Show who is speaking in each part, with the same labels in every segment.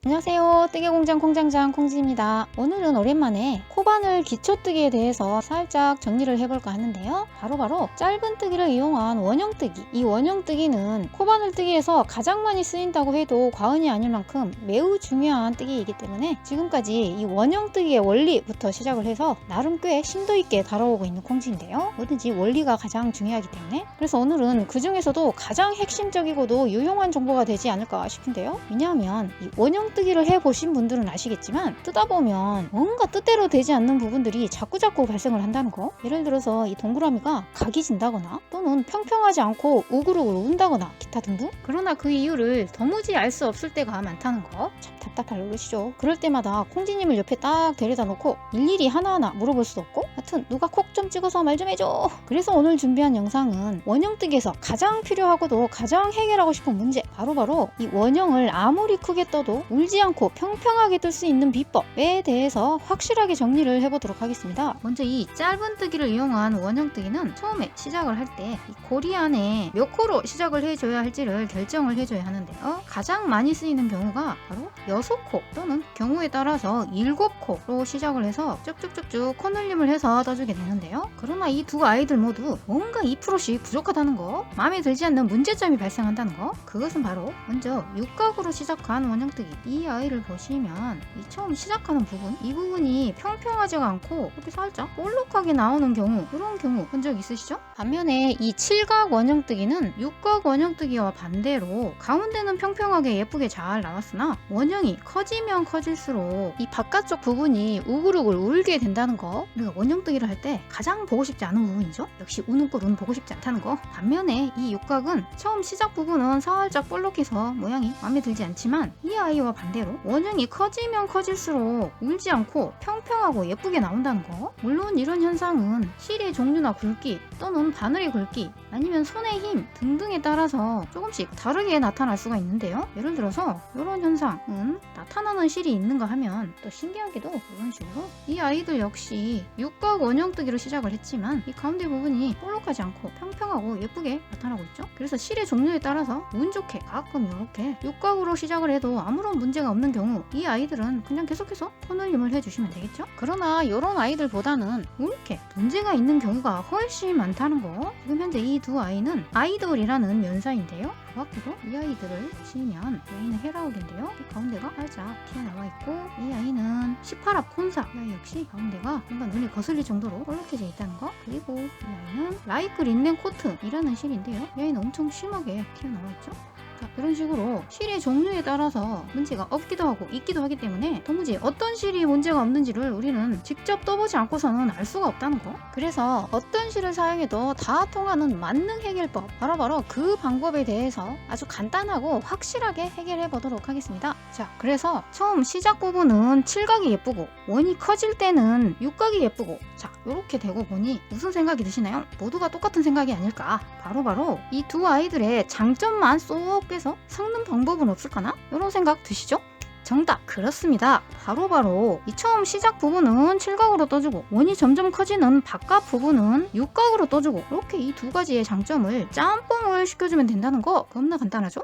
Speaker 1: 안녕하세요. 뜨개공장 콩장장 콩지입니다. 오늘은 오랜만에 코바늘 기초뜨기에 대해서 살짝 정리를 해볼까 하는데요. 바로 짧은 뜨기를 이용한 원형뜨기. 이 원형뜨기는 코바늘 뜨기에서 가장 많이 쓰인다고 해도 과언이 아닐 만큼 매우 중요한 뜨기이기 때문에 지금까지 이 원형뜨기의 원리부터 시작을 해서 나름 꽤 심도 있게 다뤄오고 있는 콩지인데요. 뭐든지 원리가 가장 중요하기 때문에 그래서 오늘은 그 중에서도 가장 핵심적이고도 유용한 정보가 되지 않을까 싶은데요. 왜냐하면 이 원형뜨기를 해보신 분들은 아시겠지만 뜨다보면 뭔가 뜻대로 되지 않는 부분들이 자꾸자꾸 발생을 한다는 거. 예를 들어서 이 동그라미가 각이 진다거나 또는 평평하지 않고 우글우글 운다거나 기타 등등. 그러나 그 이유를 도무지 알 수 없을 때가 많다는 거. 참 답답할 노릇이죠. 그럴 때마다 콩지님을 옆에 딱 데려다 놓고 일일이 하나하나 물어볼 수도 없고 하여튼 누가 콕 좀 찍어서 말 좀 해줘. 그래서 오늘 준비한 영상은 원형뜨기에서 가장 필요하고도 가장 해결하고 싶은 문제, 바로 이 원형을 아무리 크게 떠도 울지 않고 평평하게 뜰 수 있는 비법에 대해서 확실하게 정리를 해보도록 하겠습니다. 먼저 이 짧은 뜨기를 이용한 원형뜨기는 처음에 시작을 할 때 이 고리 안에 몇 코로 시작을 해줘야 할지를 결정을 해줘야 하는데요. 가장 많이 쓰이는 경우가 바로 6코 또는 경우에 따라서 7코로 시작을 해서 쭉쭉쭉쭉 코늘림을 해서 떠주게 되는데요. 그러나 이 두 아이들 모두 뭔가 2%씩 부족하다는 거, 마음에 들지 않는 문제점이 발생한다는 거. 그것은 바로 먼저 육각으로 시작한 원형뜨기. 이 아이를 보시면 이 처음 시작하는 부분, 이 부분이 평평하지가 않고 이렇게 살짝 볼록하게 나오는 경우, 그런 경우 본 적 있으시죠? 반면에 이 7각 원형뜨기는 6각 원형뜨기와 반대로 가운데는 평평하게 예쁘게 잘 나왔으나 원형이 커지면 커질수록 이 바깥쪽 부분이 우글우글 울게 된다는 거. 우리가 원형뜨기를 할 때 가장 보고 싶지 않은 부분이죠. 역시 우는 꼴은 보고 싶지 않다는 거. 반면에 이 육각은 처음 시작 부분은 살짝 볼록해서 모양이 마음에 들지 않지만 이 아이와 반대로 원형이 커지면 커질수록 울지 않고 평평하고 예쁘게 나온다는 거. 물론 이런 현상은 실의 종류나 굵기 또는 바늘의 굵기 아니면 손의 힘 등등에 따라서 조금씩 다르게 나타날 수가 있는데요. 예를 들어서 이런 현상은 나타나는 실이 있는가 하면 또 신기하게도 이런 식으로 이 아이들 역시 육각 원형뜨기로 시작을 했지만 이 가운데 부분이 볼록하지 않고 평평하고 예쁘게 나타나고 있죠. 그래서 실의 종류에 따라서 운 좋게 가끔 이렇게 육각으로 시작을 해도 아무런 문제가 없는 경우 이 아이들은 그냥 계속해서 코늘림을 해주시면 되겠죠. 그러나 이런 아이들보다는 이렇게 문제가 있는 경우가 훨씬 많다는 거. 지금 현재 이 두 아이는 아이돌이라는 면사인데요. 그 밖에도 이 아이들을 보시면 이 아이는 헤라울인데요. 가운데가 살짝 튀어나와 있고 이 아이는 18합 콘사. 이 아이 역시 가운데가 뭔가 눈이 거슬릴 정도로 볼록해져 있다는 거. 그리고 이 아이는 라이크 린넨 코튼이라는 실인데요. 이 아이는 엄청 심하게 튀어나와 있죠. 자, 이런 식으로 실의 종류에 따라서 문제가 없기도 하고 있기도 하기 때문에 도무지 어떤 실이 문제가 없는지를 우리는 직접 떠보지 않고서는 알 수가 없다는 거. 그래서 어떤 실을 사용해도 다 통하는 만능 해결법, 바로 그 방법에 대해서 아주 간단하고 확실하게 해결해 보도록 하겠습니다. 자, 그래서 처음 시작 부분은 7각이 예쁘고 원이 커질 때는 6각이 예쁘고, 자, 이렇게 되고 보니 무슨 생각이 드시나요? 모두가 똑같은 생각이 아닐까. 바로 이 두 아이들의 장점만 쏙 빼서 섞는 방법은 없을까나? 이런 생각 드시죠? 정답! 그렇습니다. 바로 이 처음 시작 부분은 7각으로 떠주고 원이 점점 커지는 바깥 부분은 6각으로 떠주고 이렇게 이 두 가지의 장점을 짬뽕을 시켜주면 된다는 거. 겁나 간단하죠?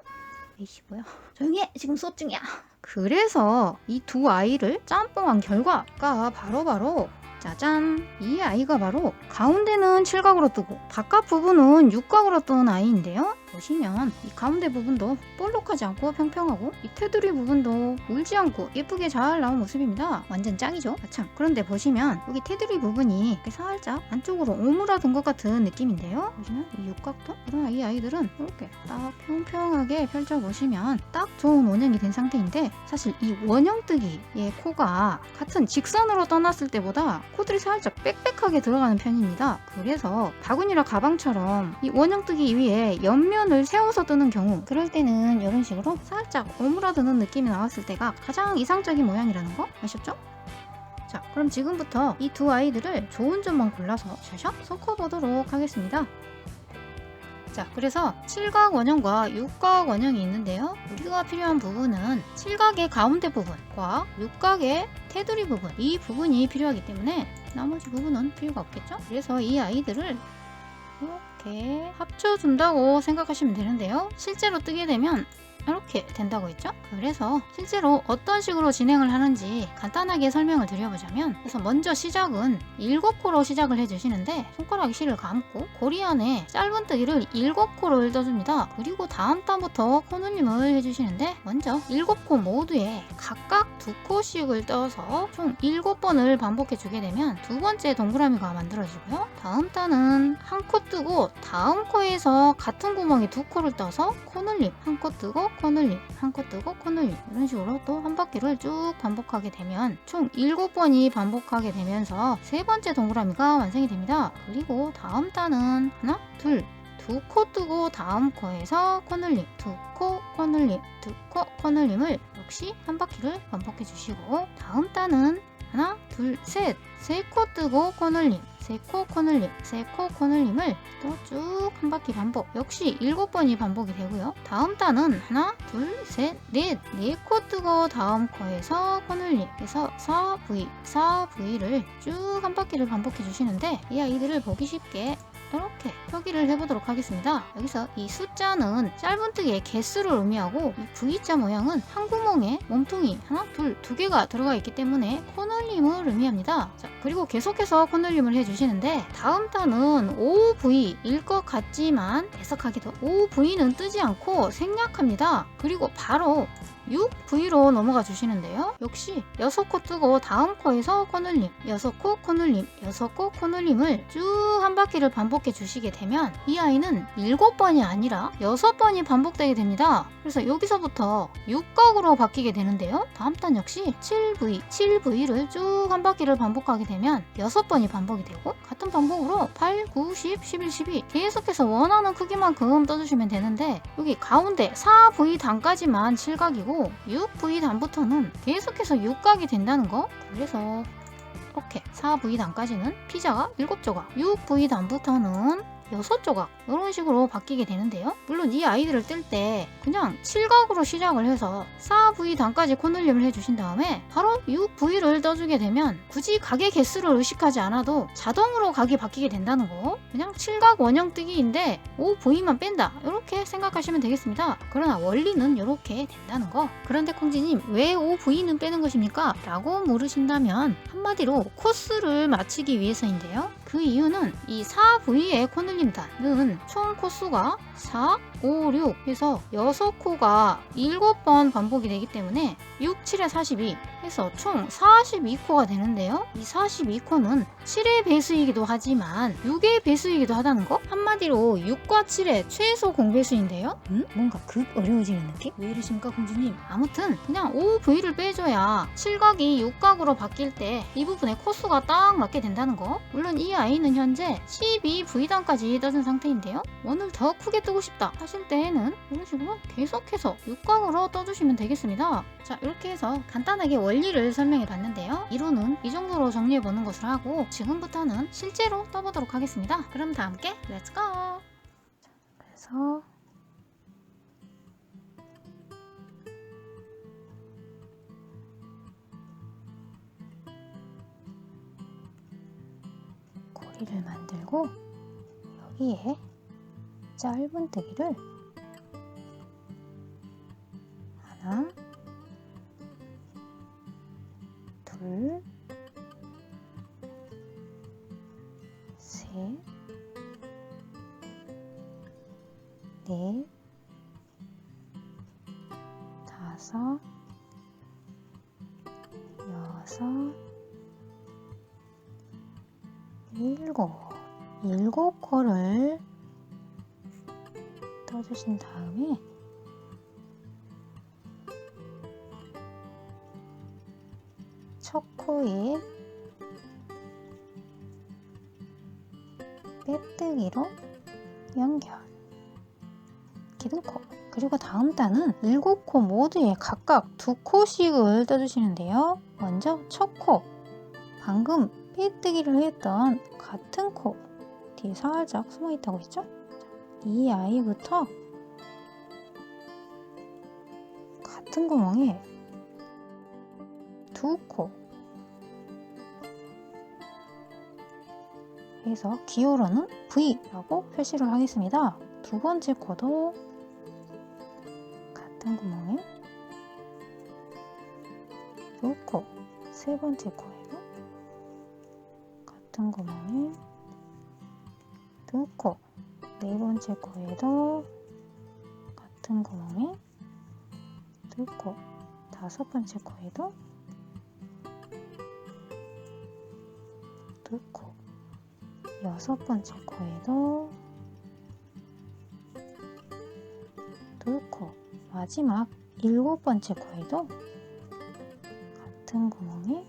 Speaker 1: 에이씨 뭐야, 조용히 해, 지금 수업 중이야. 그래서 이 두 아이를 짬뽕한 결과가 바로 짜잔! 이 아이가 바로 가운데는 7각으로 뜨고 바깥 부분은 6각으로 뜨는 아이인데요. 보시면 이 가운데 부분도 볼록하지 않고 평평하고 이 테두리 부분도 울지 않고 예쁘게 잘 나온 모습입니다. 완전 짱이죠? 아참, 그런데 보시면 여기 테두리 부분이 이렇게 살짝 안쪽으로 오므라든 것 같은 느낌인데요. 보시면 이 육각도, 그러나 이 아이들은 이렇게 딱 평평하게 펼쳐보시면 딱 좋은 원형이 된 상태인데, 사실 이 원형뜨기의 코가 같은 직선으로 떠났을 때보다 코들이 살짝 빽빽하게 들어가는 편입니다. 그래서 바구니나 가방처럼 이 원형뜨기 위에 옆면을 세워서 뜨는 경우, 그럴 때는 이런 식으로 살짝 오므라드는 느낌이 나왔을 때가 가장 이상적인 모양이라는 거 아셨죠? 자, 그럼 지금부터 이 두 아이들을 좋은 점만 골라서 샤샥 섞어보도록 하겠습니다. 자, 그래서 7각 원형과 6각 원형이 있는데요. 우리가 필요한 부분은 7각의 가운데 부분과 6각의 테두리 부분, 이 부분이 필요하기 때문에 나머지 부분은 필요가 없겠죠. 그래서 이 아이들을 이렇게 합쳐준다고 생각하시면 되는데요. 실제로 뜨게 되면 이렇게 된다고 했죠? 그래서 실제로 어떤 식으로 진행을 하는지 간단하게 설명을 드려보자면, 그래서 먼저 시작은 7코로 시작을 해주시는데 손가락 실을 감고 고리 안에 짧은뜨기를 7코를 떠줍니다. 그리고 다음 단부터 코눌림을 해주시는데, 먼저 7코 모두에 각각 2코씩을 떠서 총 7번을 반복해 주게 되면 두 번째 동그라미가 만들어지고요. 다음 단은 한 코 뜨고 다음 코에서 같은 구멍에 2코를 떠서 코눌림, 한 코 뜨고 코눌림, 한 코 뜨고 코눌림, 이런 식으로 또 한 바퀴를 쭉 반복하게 되면 총 7번이 반복하게 되면서 세 번째 동그라미가 완성이 됩니다. 그리고 다음 단은 하나, 둘, 2코 뜨고 다음 코에서 코눌림, 2코 코눌림, 2코 코눌림을 역시 한 바퀴를 반복해 주시고, 다음 단은 하나, 둘, 셋, 3코 뜨고 코눌림, 3코 코눌림, 3코 코눌림을 또 쭉 한 바퀴 반복, 역시 7번이 반복이 되고요. 다음 단은 하나, 둘, 셋, 넷, 4코 뜨고 다음 코에서 코눌림, 그래서 4V, 4V를 쭉 한 바퀴를 반복해 주시는데, 이 아이들을 보기 쉽게 이렇게 표기를 해보도록 하겠습니다. 여기서 이 숫자는 짧은뜨기의 개수를 의미하고, 이 V자 모양은 한 구멍에 몸통이 하나, 둘, 2개가 들어가 있기 때문에 코눌림을 의미합니다. 자, 그리고 계속해서 코눌림을 해주시는데, 다음 단은 OV일 것 같지만 해석하기도 OV는 뜨지 않고 생략합니다. 그리고 바로 6V로 넘어가 주시는데요. 역시 6코 뜨고 다음 코에서 코눌림, 6코 코눌림, 6코 코눌림을 쭉 한 바퀴를 반복해 주시게 되면 이 아이는 7번이 아니라 6번이 반복되게 됩니다. 그래서 여기서부터 6각으로 바뀌게 되는데요. 다음 단 역시 7V, 7V를 쭉 한 바퀴를 반복하게 되면 6번이 반복이 되고, 같은 방법으로 8, 9, 10, 11, 12 계속해서 원하는 크기만큼 떠주시면 되는데, 여기 가운데 4V 단까지만 7각이고 6V 단부터는 계속해서 6각이 된다는 거. 그래서 이렇게 4V 단까지는 피자가 7조각, 6V 단부터는 6조각, 이런 식으로 바뀌게 되는데요. 물론 이 아이들을 뜰 때 그냥 7각으로 시작을 해서 4V 단까지 코눌림을 해주신 다음에 바로 6V를 떠주게 되면 굳이 각의 개수를 의식하지 않아도 자동으로 각이 바뀌게 된다는 거. 그냥 7각 원형 뜨기인데 5V만 뺀다, 이렇게 생각하시면 되겠습니다. 그러나 원리는 이렇게 된다는 거. 그런데 콩지님, 왜 5V는 빼는 것입니까? 라고 물으신다면 한마디로 코스를 맞추기 위해서인데요. 그 이유는 이 4V의 코눌림단은 총 코수가 4, 5, 6 해서 6코가 7번 반복이 되기 때문에 6, 7에 42 해서 총 42코가 되는데요. 이 42코는 7의 배수이기도 하지만 6의 배수이기도 하다는 거? 한마디로 6과 7의 최소 공배수인데요. 뭔가 급 어려워지는 느낌? 왜 이러십니까 공주님? 아무튼 그냥 5V를 빼줘야 7각이 6각으로 바뀔 때 이 부분에 코수가 딱 맞게 된다는 거. 물론 이 아이는 현재 12V단까지 떠준 상태인데요. 원을 더 크게 뜨고 싶다 하실 때에는 이런 식으로 계속해서 6각으로 떠주시면 되겠습니다. 자, 이렇게 해서 간단하게 원리를 설명해 봤는데요. 이론은 이 정도로 정리해 보는 것으로 하고, 지금부터는 실제로 떠보도록 하겠습니다. 그럼 다 함께 렛츠고! 그래서 고리를 만들고 여기에 짧은뜨기를 하나, 둘, 셋, 넷, 다섯, 여섯, 일곱 코를 떠주신 다음에 첫 코에 빼뜨기로 연결, 기둥코. 그리고 다음 단은 7코 모두에 각각 2코씩을 떠주시는데요. 먼저 첫 코, 방금 빼뜨기를 했던 같은 코 뒤에 살짝 숨어 있다고 했죠? 이 아이부터 같은 구멍에 2코, 해서 기울어는 V라고 표시를 하겠습니다. 두 번째 코도 같은 구멍에 두 코, 세 번째 코에도 같은 구멍에 두 코, 네 번째 코에도 같은 구멍에 두 코, 다섯 번째 코에도 두 코, 여섯 번째 코에도 두 코, 마지막 일곱 번째 코에도 같은 구멍에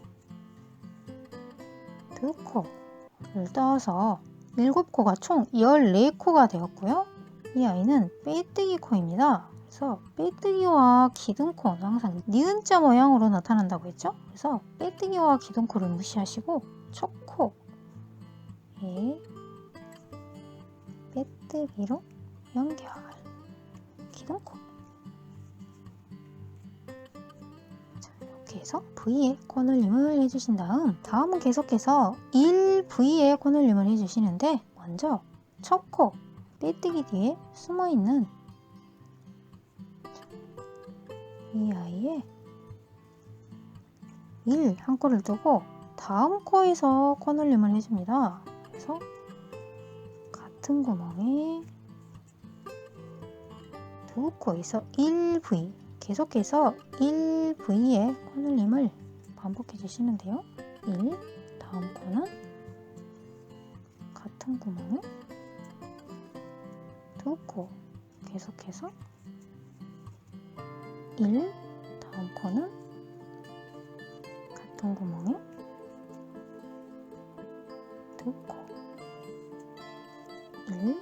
Speaker 1: 두 코를 떠서 7코가 총 14코가 되었고요. 이 아이는 빼뜨기 코입니다. 그래서 빼뜨기와 기둥코는 항상 니은자 모양으로 나타난다고 했죠. 그래서 빼뜨기와 기둥코를 무시하시고 첫 코에 빼뜨기로 연결, 기둥코. 이렇게 해서 V에 코늘림을 해주신 다음은 계속해서 1V에 코늘림을 해주시는데, 먼저 첫 코 빼뜨기 뒤에 숨어있는 이 아이의 1 한 코를 두고 다음 코에서 코늘림을 해줍니다. 그래서 같은 구멍에 두 코에서 1V, 계속해서 1V의 코늘림을 반복해 주시는데요. 1, 다음 코는 같은 구멍에 두 코, 계속해서 1, 다음 코는 같은 구멍에 두 코, 1,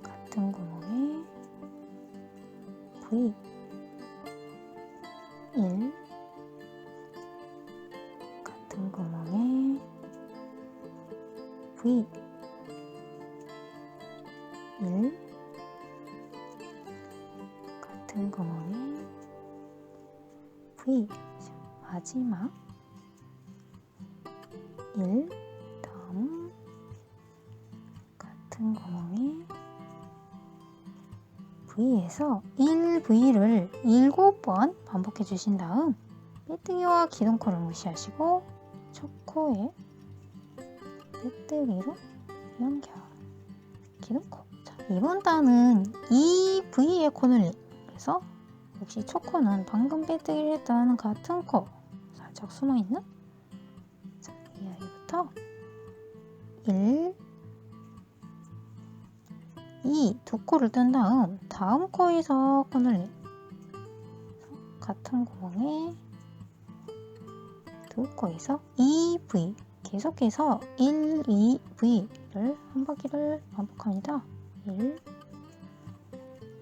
Speaker 1: 같은 구멍에 V, 1, 같은 구멍에 V, 1, 같은 구멍에 V, 마지막 1, 다음 같은 구멍에 V에서 1V를 7번 반복해 주신 다음 빼뜨기와 기둥코를 무시하시고 첫 코에 빼뜨기로 연결, 기둥코. 자, 이번 단은 2V의 코늘림. 그래서 역시 첫 코는 방금 빼뜨기를 했던 같은 코 살짝 숨어있는, 자, 이 아이부터 1, 2, 두 코를 뜬 다음 코에서 코늘림, 같은 구멍에 두 코에서 2V, 계속해서 1, 2V를 한 바퀴를 반복합니다. 1,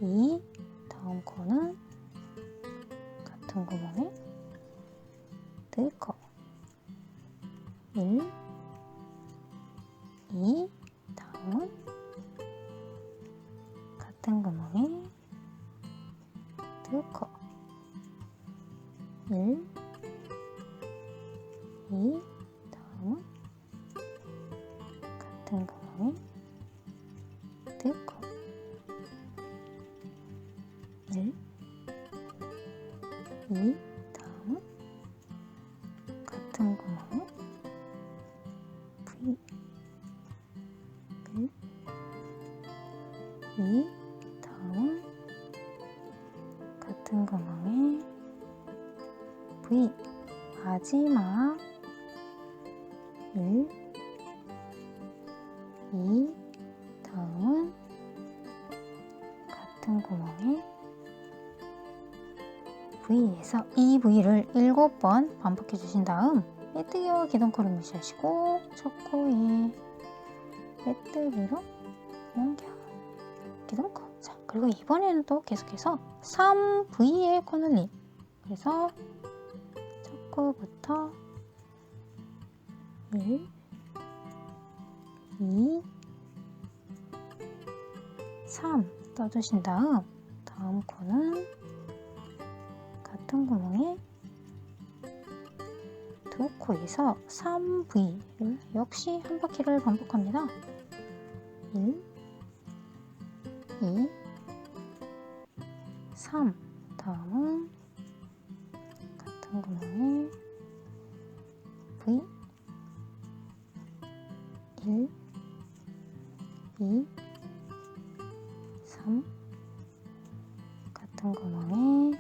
Speaker 1: 2, 다음 코는 같은 구멍에 두 코, 1, 2, 다음은 같은 구멍에 두 코, 1, 2, 다음은 같은 구멍에 두 코, 1, 2, 다음은 같은 구멍에 V, 1, 2, 다음은 같은 구멍에 V, 마지막 1, 2, 다음은 같은 구멍에 V에서 2V를 7번 반복해 주신 다음 빼뜨기와 기둥코를 무시하시고 첫 코에 빼뜨기로 연결, 기둥코. 자, 그리고 이번에는 또 계속해서 3V의 코늘림. 그래서 첫 코부터 1, 2, 3 떠주신 다음 코는 같은 구멍에 두 코에서 3V를 역시 한 바퀴를 반복합니다. 1, 2, 3. 다음은 같은 구멍에 V 1, 2, 3. 같은 구멍에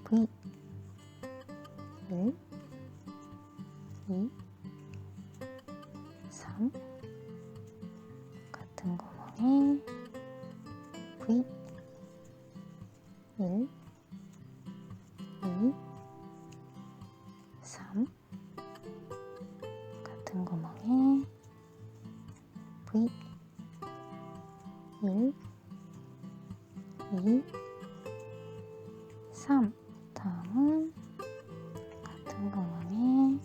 Speaker 1: V 1, 2, 3. 같은 구멍에 V 1, 2, 3. 같은 구멍에 V 1, 2, 3. 다음은 같은 구멍에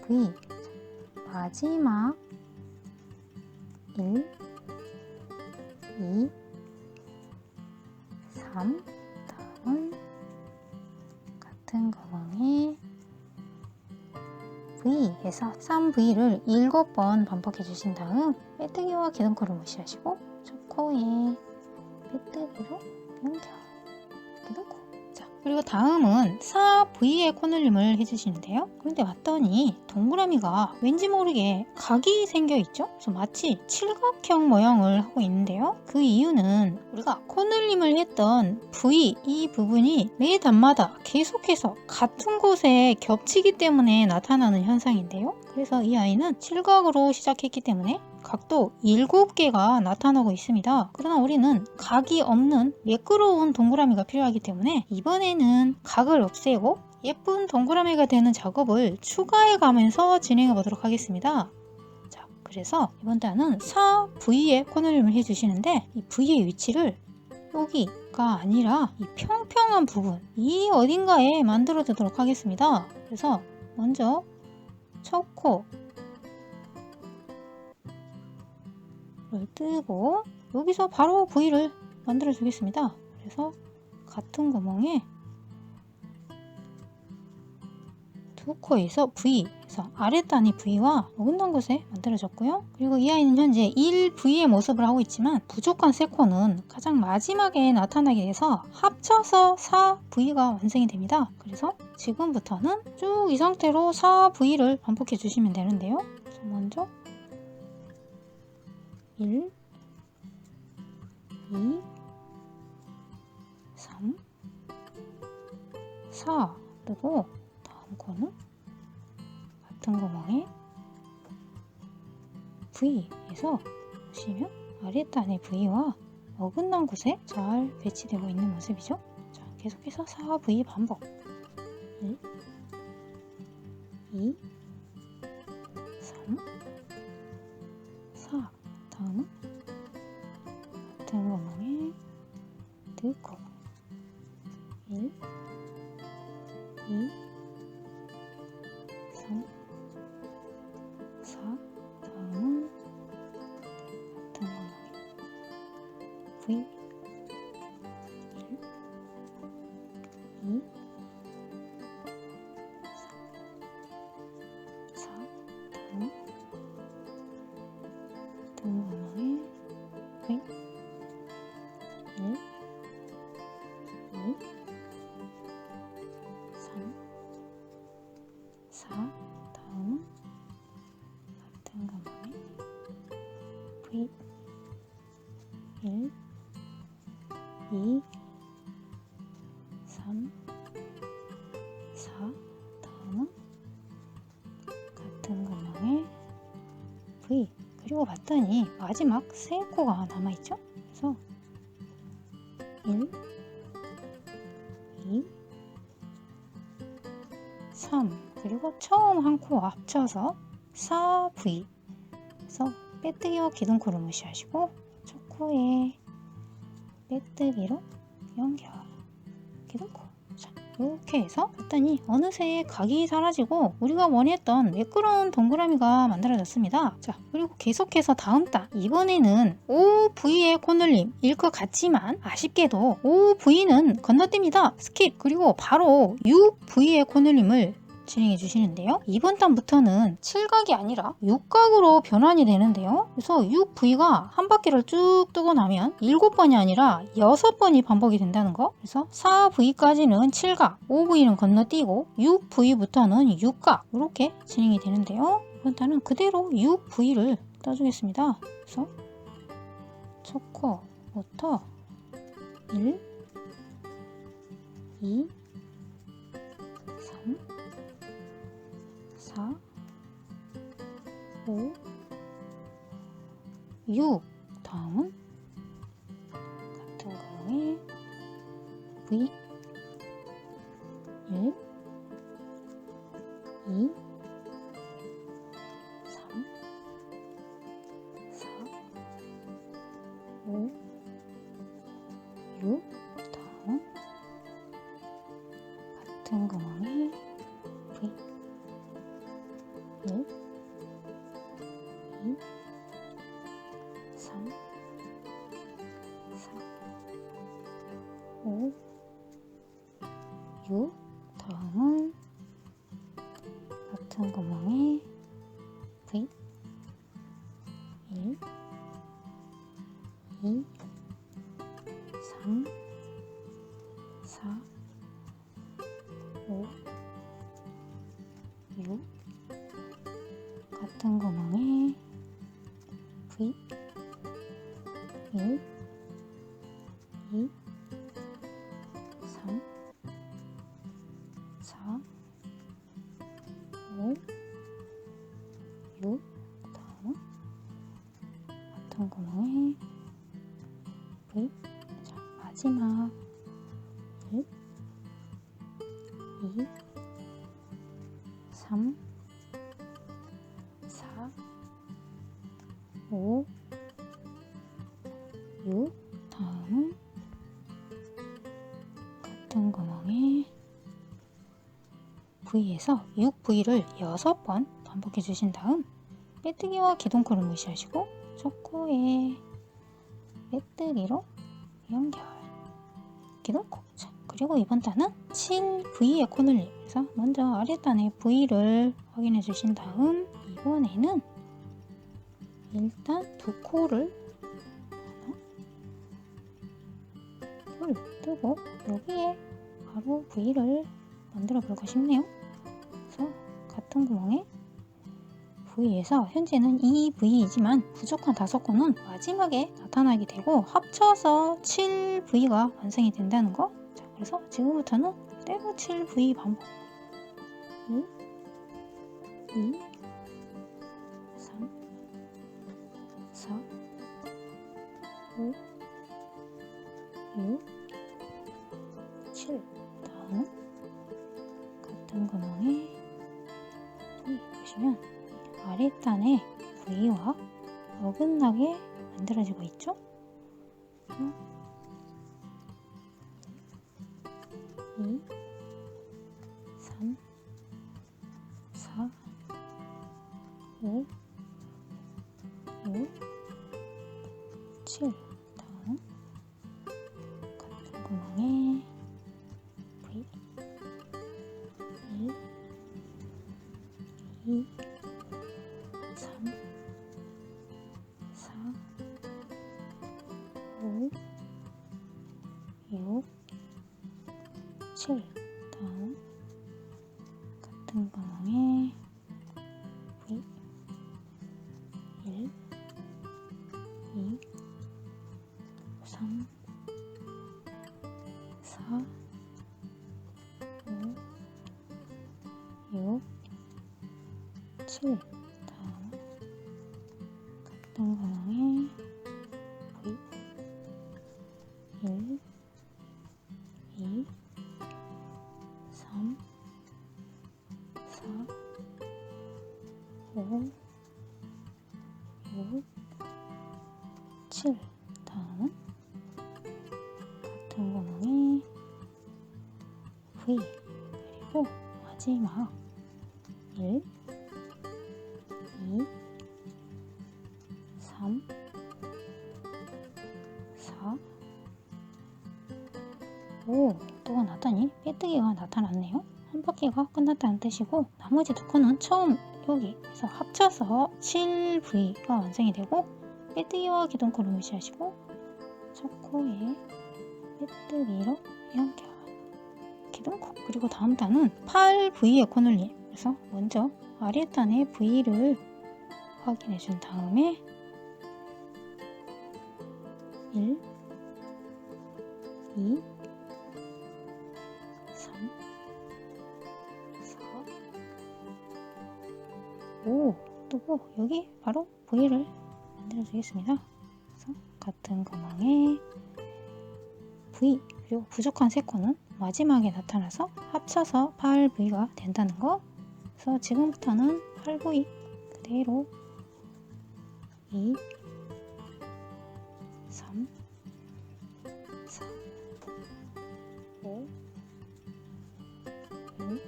Speaker 1: V 마지막 1, 2, 3. 다음은 같은 구멍에 V에서 3V를 7번 반복해 주신 다음 빼뜨기와 기둥코를 무시하시고 첫 코에 빼뜨기로 연결, 기둥코. 자, 그리고 다음은 4V의 코늘림을 해주시는데요. 그런데 봤더니 동그라미가 왠지 모르게 각이 생겨 있죠? 그래서 마치 칠각형 모양을 하고 있는데요. 그 이유는 우리가 코늘림을 했던 V 이 부분이 매 단마다 계속해서 같은 곳에 겹치기 때문에 나타나는 현상인데요. 그래서 이 아이는 칠각으로 시작했기 때문에 각도 7개가 나타나고 있습니다. 그러나 우리는 각이 없는 매끄러운 동그라미가 필요하기 때문에 이번에는 각을 없애고 예쁜 동그라미가 되는 작업을 추가해 가면서 진행해 보도록 하겠습니다. 자, 그래서 이번 단은 4V의 코너림을 해주시는데 이 V의 위치를 여기가 아니라 이 평평한 부분, 이 어딘가에 만들어 두도록 하겠습니다. 그래서 먼저 첫 코를 뜨고 여기서 바로 V를 만들어 주겠습니다. 그래서 같은 구멍에 두 코에서 V, 그래서 아랫단이 V와 어긋난 곳에 만들어졌고요. 그리고 이 아이는 현재 1V의 모습을 하고 있지만 부족한 세 코는 가장 마지막에 나타나게 돼서 합쳐서 4V가 완성이 됩니다. 그래서 지금부터는 쭉 이 상태로 4V를 반복해 주시면 되는데요. 그래서 먼저 1, 2, 3, 4 뜨고 다음 코는 같은 구멍에 V에서 보시면 아랫단의 V와 어긋난 곳에 잘 배치되고 있는 모습이죠. 자, 계속해서 4V 반복. 1, 2, 3, 4. 다음은 같은 구멍에 두 코. 1, 2, 3, 4. 다음은 같은 구멍에 V 1, 2, 3, 4. 다음 같은 구멍에 V 1, 2, 3, 4. 다음은 같은 구멍에 V 1, 2, 3, 4. 다음은 같은 구멍에 V. 그리고 봤더니 마지막 세 코가 남아있죠? 그래서 1, 2, 3. 그리고 처음 한 코와 합쳐서 4V. 그래서 빼뜨기와 기둥코를 무시하시고 첫 코에 빼뜨기로 연결, 기둥코. 자, 이렇게 해서 했더니 어느새 각이 사라지고 우리가 원했던 매끄러운 동그라미가 만들어졌습니다. 자, 그리고 계속해서 다음 단, 이번에는 OV의 코늘림일 것 같지만 아쉽게도 OV는 건너뜁니다. 스킵. 그리고 바로 UV의 코늘림을 진행해 주시는데요. 이번 단부터는 7각이 아니라 6각으로 변환이 되는데요. 그래서 6V가 한 바퀴를 쭉 뜨고 나면 7번이 아니라 6번이 반복이 된다는 거. 그래서 4V까지는 7각, 5V는 건너뛰고 6V부터는 6각 이렇게 진행이 되는데요. 이번 단은 그대로 6V를 떠주겠습니다. 그래서 첫 코부터 1, 2, 3, 4, 5, 6. 다음은 같은 거에 V 1, 2, 3, 4, 5, 6. 다음 같은 구멍에 V 1, 2, 3, 4, 5, 6. 다음은 같은 구멍에 V 1, 2, 3, 4, 5, 6. 같은 구멍에 V 1, 2, 3, 4, 5, 6. 다음 같은 구멍에 V. 자, 마지막 1, 2, 3, 4, 5, 6. 다음은 같은 구멍에 V에서 6V를 6번 반복해 주신 다음 빼뜨기와 기둥코를 무시하시고 첫 코에 빼뜨기로 연결, 기둥코. 자, 그리고 이번 단은 7V의 코늘림. 그래서 먼저 아랫단의 V를 확인해 주신 다음 이번에는 일단 두 코를 하나, 둘 뜨고 여기에 바로 V를 만들어 볼까 싶네요. 그래서 같은 구멍에 V에서 현재는 2V이지만 부족한 5코는 마지막에 나타나게 되고 합쳐서 7V가 완성이 된다는 거. 자, 그래서 지금부터는 그대로 7V 반복. 1, 2, 3, 4, 5, 6, 7. 다음 같은 구멍에 V 보시면 아랫단에 V와 어긋나게 만들어지고 있죠? 2, 3, 4, 5, 6, 7. 다음 같은 구멍에 V 1, 2, 3, 4, 5, 6, 7. 다음 같은 구멍에 V 1, 2, 3, 4, 5, 6, 7. 다음 같은 구멍에 V 1, 2, 3, 4, 5, 6, 7. 다음은 같은 구멍에 V 그리고 마지막 1, 2, 3, 4, 5. 또가 나타니 빼뜨기가 나타났네요. 한 바퀴가 끝났다는 뜻이고 나머지 두 코는 처음 여기에서 합쳐서 7V가 완성이 되고 빼뜨기와 기둥코를 무시하시고 첫 코에 빼뜨기로 연결 기둥코 그리고 다음 단은 8V의 코늘림. 그래서 먼저 아랫단의 V를 확인해 준 다음에 1, 2, 3, 4, 5 뜨고 여기 바로 V를 만들어 주겠습니다. 그래서 같은 구멍에 V 그리고 부족한 3코는 마지막에 나타나서 합쳐서 8V가 된다는 거. 그래서 지금부터는 8V 그대로 2, 3, 4, 5, 6,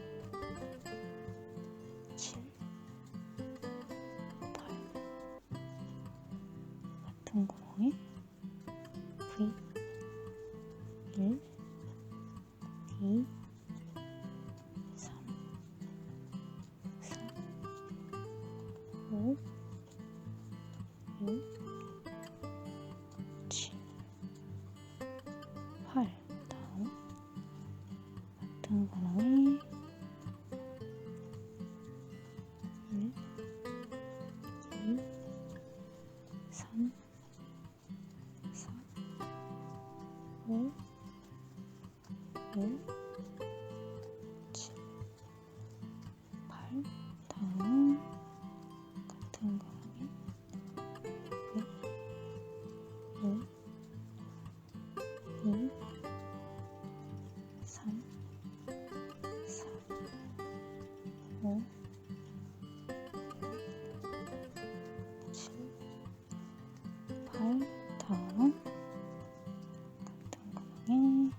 Speaker 1: 7, 8 같은 구멍에 V 1, 2, 3, 4, 5, 6, 7, 8 다음 같은 구멍에 1, 2, 3, 4, 5, 6, 7, 8 다음 같은 구멍에 1, 2, 3, 4, 5, 7, 8 다음 같은 구멍에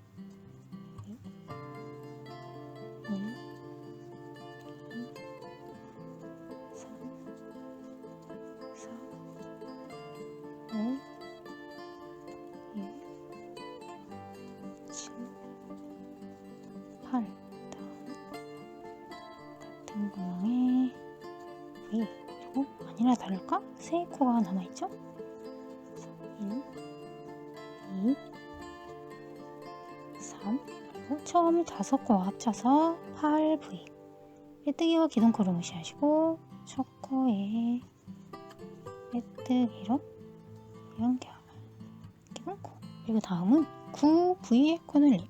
Speaker 1: 1, 2, 3, 4, 5, 6, 7, 8 다음 같은 구멍에 V 그리고 아니나 다를까? 3코가 남아있죠? 그래서 1, 2, 3 그리고 처음 5코와 합쳐서 8V 빼뜨기와 기둥코를 무시하시고 첫 코에 빼뜨기로 연결 기둥코 그리고 다음은 9V의 코늘림.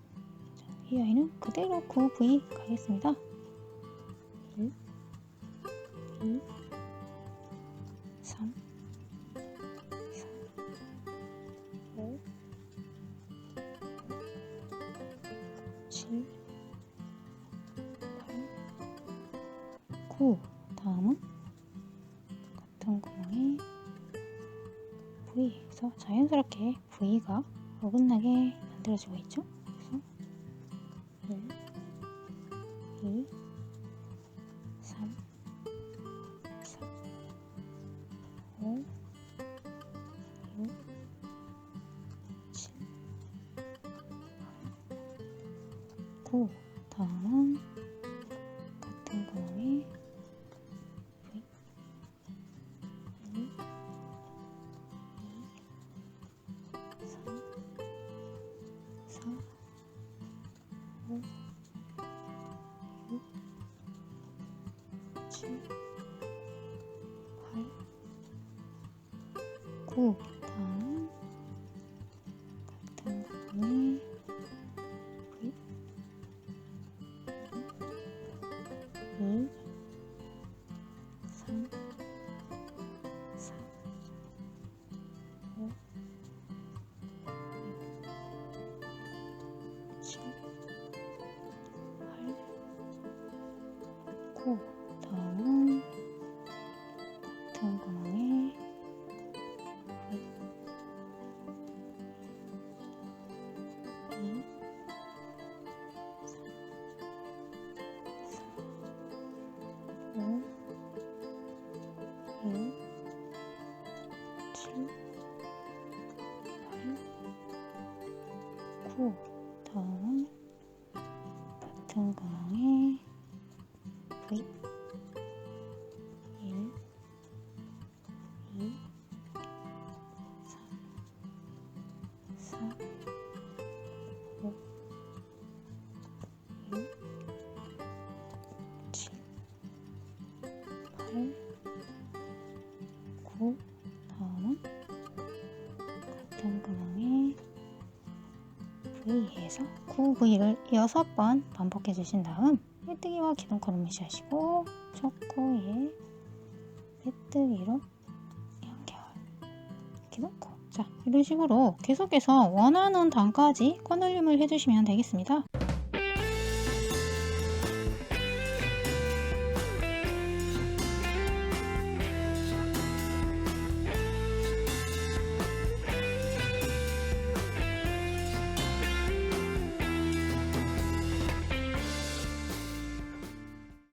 Speaker 1: 이 아이는 그대로 9V 가겠습니다. 1, 2, 3, 4, 5, 7, 8, 9 다음은 같은 구멍에 V에서 자연스럽게 V가 어긋나게 만들어지고 있죠. 그래서 1, 2, 3, 4, 5, 6, 7, 8, 9 다음은 같은 구멍에 V 1, 2, 3, 4, 5, 6, 7, 8, 9 다음 같은 구멍에 V 2, 3, 4, 5, 6, 7, 8, 9 다음은 같은 구멍에 V 9. 다음은 같은 구멍에 V 1, 2, 3, 4, 5, 6, 7, 8, 9. 다음은 같은 구멍에 V에서 9V를 6번 반복해 주신 다음 메뜨기와 기둥컬을 무시하시고 초코에 메뜨기로 연결, 기둥컬. 자, 이런 식으로 계속해서 원하는 단까지 끈을림을 해주시면 되겠습니다.